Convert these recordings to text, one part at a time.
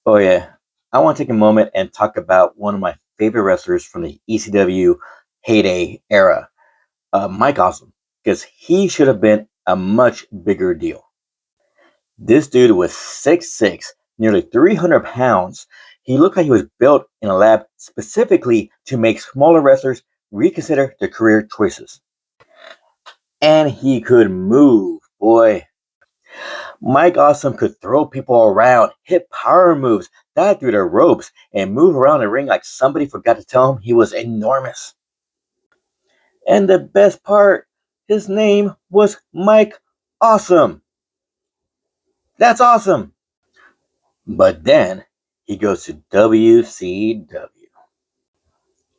Oh yeah, I want to take a moment and talk about one of my favorite wrestlers from the ECW heyday era, Mike Awesome, because he should have been a much bigger deal. This dude was 6'6", nearly 300 pounds. He looked like he was built in a lab specifically to make smaller wrestlers reconsider their career choices. And he could move, boy. Mike Awesome could throw people around, hit power moves, dive through the ropes, and move around the ring like somebody forgot to tell him he was enormous. And the best part, his name was Mike Awesome. That's awesome. But then he goes to WCW.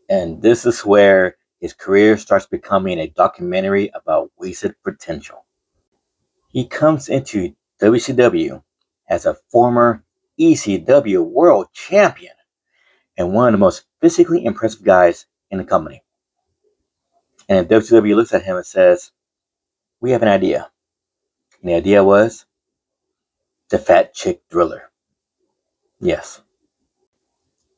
And this is where his career starts becoming a documentary about wasted potential. He comes into WCW as a former ECW world champion and one of the most physically impressive guys in the company. And WCW looks at him and says, "We have an idea." And the idea was the Fat Chick Driller. Yes.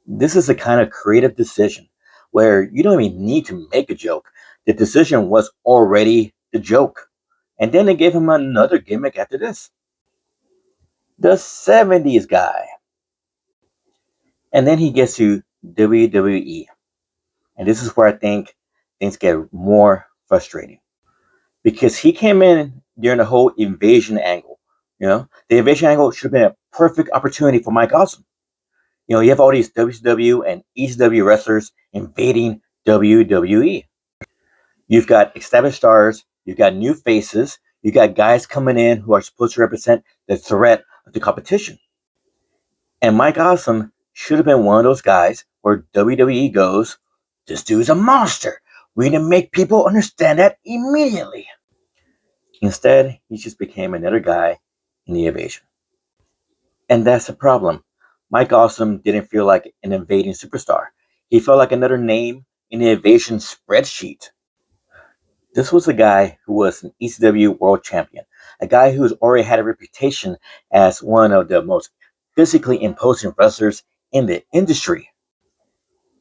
This is a kind of creative decision where you don't even need to make a joke. The decision was already the joke. And then they gave him another gimmick after this, the 70s guy. And then he gets to WWE. And this is where I think things get more frustrating. Because he came in during the whole invasion angle. The invasion angle should have been a perfect opportunity for Mike Awesome. You have all these WCW and ECW wrestlers invading WWE. You've got established stars, you've got new faces, you got guys coming in who are supposed to represent the threat of the competition. And Mike Awesome should have been one of those guys where WWE goes, "This dude's a monster. We need to make people understand that immediately." Instead, he just became another guy in the invasion. And that's the problem. Mike Awesome didn't feel like an invading superstar. He felt like another name in the invasion spreadsheet. This was a guy who was an ECW world champion, a guy who's already had a reputation as one of the most physically imposing wrestlers in the industry.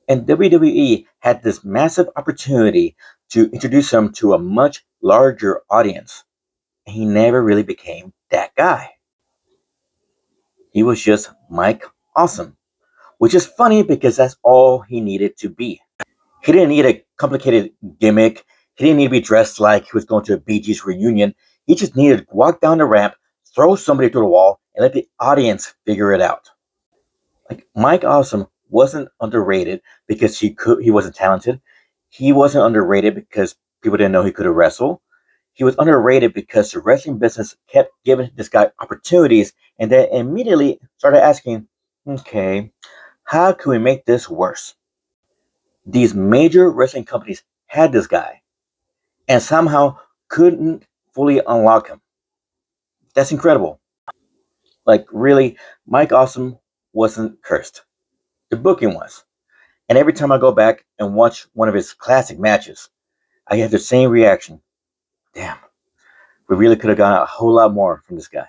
And WWE had this massive opportunity to introduce him to a much larger audience. And he never really became that guy. He was just Mike Awesome, which is funny because that's all he needed to be. He didn't need a complicated gimmick. He didn't need to be dressed like he was going to a Bee Gees reunion. He just needed to walk down the ramp, throw somebody through the wall, and let the audience figure it out. Like Mike Awesome wasn't underrated because he wasn't talented. He wasn't underrated because people didn't know he could wrestle. He was underrated because the wrestling business kept giving this guy opportunities and then immediately started asking, okay, how can we make this worse? These major wrestling companies had this guy and somehow couldn't fully unlock him. That's incredible. Like, really, Mike Awesome wasn't cursed. The booking was. And every time I go back and watch one of his classic matches, I have the same reaction. Damn, we really could have gotten a whole lot more from this guy.